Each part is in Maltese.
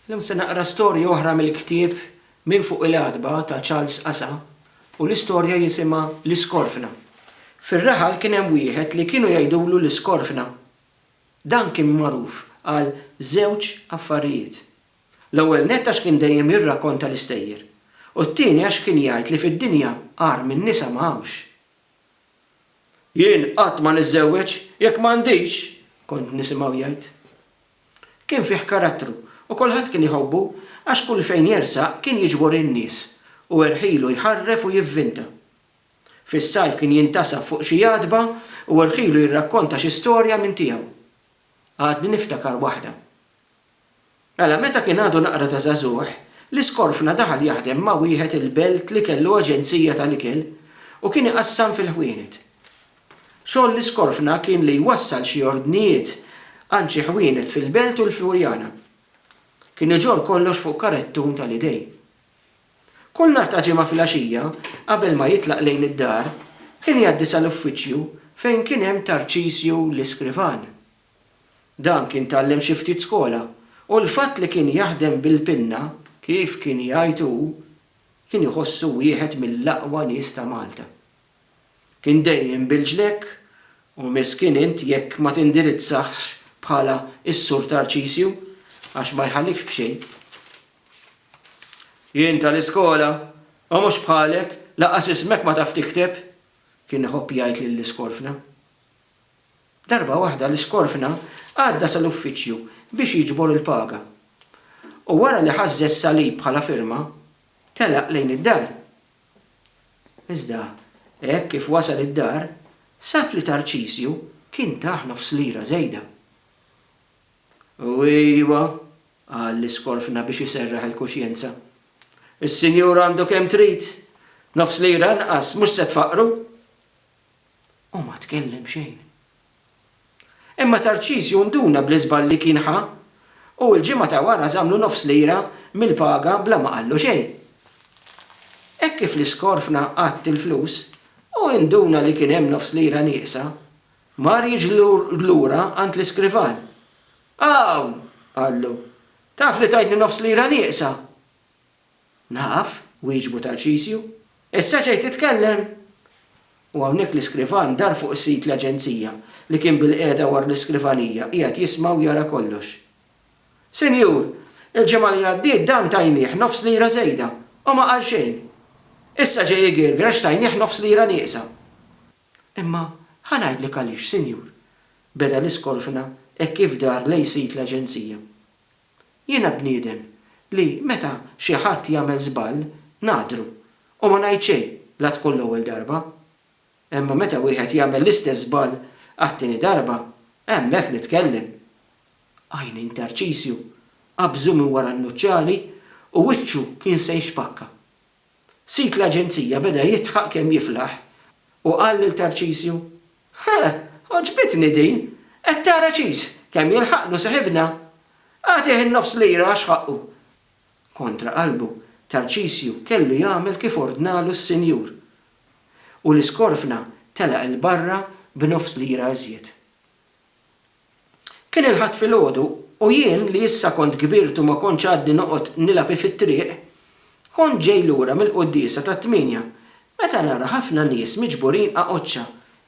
Lum se naqra storja oħra mill-ktieb Minn fuq il-għadba ta' Charles Asa u l-istorja jisimha L-Iskorfna. Fir-raħal kien hemm wieħed li kienu jgħidulu L-Iskorfna. Dan kien magħruf għal żewġ affarijiet. L-ewwel nett għax kien dejjem jirrakkonta l-istejjer, u t-tieni għax kien jgħid li fid-dinja għar minn nisa ma hawnx. Jien qatt ma niżżewweġ jekk m'għandix, kont nisimgħu jgħid. Kien fih karattru u kulħadd kien iħobbu għax kull fejn jersaq kien jiġbor in-nies u erħilu jħarref u jivvinta. Fis-sajf kien jintasab fuq xi jadba u erħilu jirrakkonta xi storja minn tiegħu. Għadni niftakar waħda. Mela meta kien għadu naqra ta' żagħżugħ, L-Iskorfna daħal jaħdem ma' wieħed il-belt li kellu aġenzija tal-ikel u kien iqassam fil-ħwienet. Xogħol L-Iskorfna kien li jwassal xi ordnijiet għand xi ħwienet fil-belt u l-Furjana. Kien iġor kollox fuq karettun tal-idej. Kull nhar ta' ġimgħa fil-għaxija, qabel ma jitlaq lejn id-dar, kien jgħaddi sal-uffiċċju fejn kien hemm Tarċisju l-Iskrivan. Dan kien tgħallem xi ftit skola u l-fatt li kien jaħdem bil-pinna kif kien jgħidu kien iħossu wieħed mill-aqwa nies ta' Malta. Kien dejjem bil-ġlek u miskin int jekk ma tindirizzax bħala is-Sur Tarċisju għax ma jħallikx b'xejn. Jien tal-iskola, u mhux bħalek, laqas ismek ma taf tikteb, kien iħobb jgħid lill-Iskorfna. Darba waħda l-Iskorfna għadda sal-uffiċċju biex jiġbor il-paga. U wara li ħażżes salib bħala firma, telaq lejn id-dar. Iżda, hekk kif wasal id-dar, sab li Tarċisju kien taħ nofs lira żejda. U iwa, qal L-Iskorfna biex iserraħ il-kuxjenza. Is-Sinjur għandu kemm trid, nofs lira nqas mhux se tfaqru. U ma tkellem xejn. Imma Tarċisju nduna bl-iżball li kien ħa u l-ġimgħa ta' wara żamlu nofs lira mill-paga bla ma qallu xejn. Hekk kif L-Iskorfna għadt il-flus u nduna li kien hemm nofs lira nieqsa, mar jiġi lura għand l-Iskrivan. Hawn, qallu, taf li tajtni nofs lira nieqsa? Naf, wieġbu Tarċisju. Issa ġejt titkellem. U hawnhekk l-Iskrivan dar fuq sit l-aġenzija li kien bil-qiegħda war l-iskrivanija qiegħed jisma' u jara kollox. Sinjur, il-ġimgħa li għaddiet dan tajnieh nofs lira żejda u ma qal xejn. Issa ġej igirgra x'tajnieh nofs lira nieqsa. Imma ħa ngħidlek għaliex, Sinjur, beda L-Iskorfna hekk kif dar lejn sit l-aġenzija. Jiena bniedem li meta xi ħadd jagħmel żball ngħadru u ma ngħid xejn la tkun l-ewwel darba. Imma meta wieħed jagħmel l-istess żball għat-tieni darba, hemmhekk nitkellem. Għajnin Tarċisju qabżu minn wara n-nuċċali u wiċċu kien se jixpakka. Sit l-aġenzija beda jitħaq kemm jiflaħ u qal lil Tarċisju: oġbitni din, qed tara ċis kemm jilħaqlu saħibna. Għatih in-nofs lira għax ħaqqu. Kontra qalbu, Tarċisju kellu jagħmel kif ordnalu s-Sinjur. U L-Iskorfna telaq il-barra b'nofs lira iżjed. Kien il-ħadd filgħodu u jien li issa kont kbirtu ma kontx għaddi noqgħod nilabi fit-triq, kont ġej lura mill-quddiesa tat-8 meta nara ħafna nies miġburin aqoċċa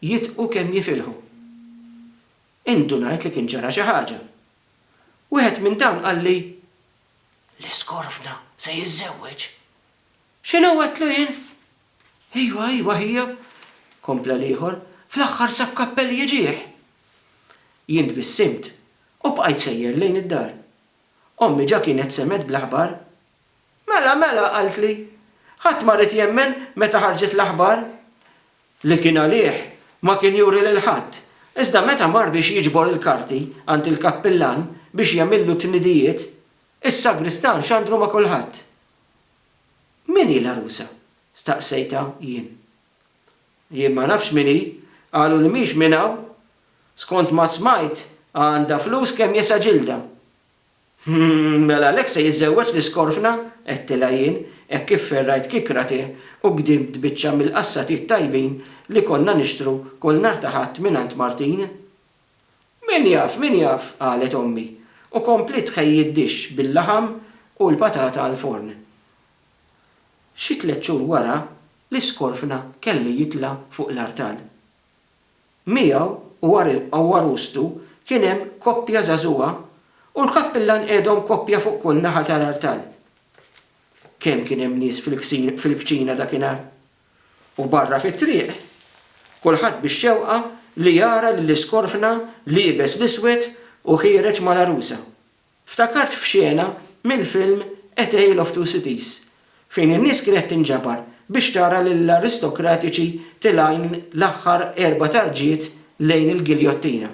jitqu kemm jifilħu. Indunajt li kien ġara xi ħaġa. Wieħed minn dawn qal li: L-Iskorfna se jiżżewweġ. X'inhu għedlu jien? Iwa hija, kompla l-ieħor, fl-aħħar sab kappell jiġieħ. Jien tbissimt u bqajt sejjer lejn id-dar. Ommi ġa kienet semed bl-aħbar. Mela qalt li, ħadd ma rid jemmen meta ħarġet l-aħbar. Li kien għalih ma kien juri lil ħadd. Iżda meta mar biex jiġbor il-karti għand il-kappillan biex jagħmillu tnidijiet, is-sagristan x'għandru ma' kulħadd. Min hi l-arusa? Staqsejta jien. Jien ma nafx min hi, qalu li mhix minn hawn. Skont ma smajt għandha flus kemm jesa' ġilda. Mela għalhekk se jiżżewweġ L-Iskorfna, qedtilha jien, hekk kif ferrajt kikrati u gdimt biċċa mill-qassatiet tajbin li konna nixtru kull nhar ta' ħadd mingħand Martin. Min jaf, qalet ommi, u komplit ħejjid dix bil-laħam u l-patata għal-forn. Xi 3 xhur wara l-iskorfna kelli jitla fuq l-artal. Miegħu u Arustu kien hemm koppja żagħżugħa u l-kappillan qiegħdhom koppja fuq kull naħa tal-artal. Kemm kien hemm nies fil-kċina dakinhar. U barra fit-triq, kulħadd bix-xewqa li jara l-iskorfna liebes l-iswed u ħireġ mal-arusa. Ftakart f'xena mill-film A Tale of Two Cities, fejn in-nies kienet tinġabar biex tara lill-aristokratiċi tilgħin l-aħħar 4 tarġiet lejn il-giljottina.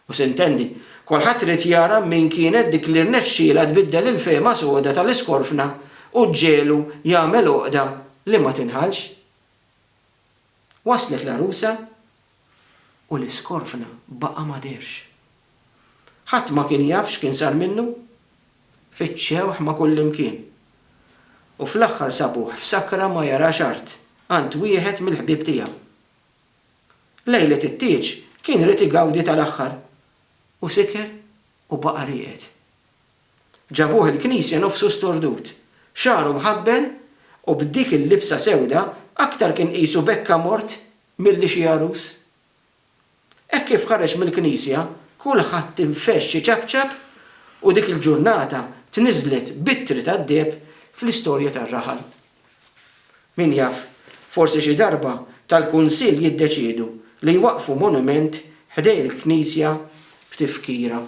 U sintendi, kulħadd rid jara min kienet dik li rnexxiela tbiddel il-fehma soda tal-iskorfna u ġġielu jagħmel għoqda li ma tinħallx. Waslet l-arusa u l-iskorfna baqa' ma derx. Ħadd ma kien jaf x'kien sar minnu, fiċċewh ma' kull imkien. U fl-aħħar sabuh f'sakra ma jara xart, għand wieħed mill-ħbieb tiegħu. Lejlet it-tieġ kien rid igawdi tal-aħħar u siker u baqa' riqed. Ġabuh il-knisja nofsu stordut, xaru mħabbel u b'dik il-libsa sewda aktar kien qisu bekka mort milli xi arus. Hekk kif ħareġ mill-knisja, kulħadd infexxi ċabċab u dik il-ġurnata tniżlet bittri tad-deb fl-istorja tar-raħal. Min jaf, forsi xi darba tal-kunsill jiddeċiedu li jwaqfu monument ħdej il-Knisja b'tifkira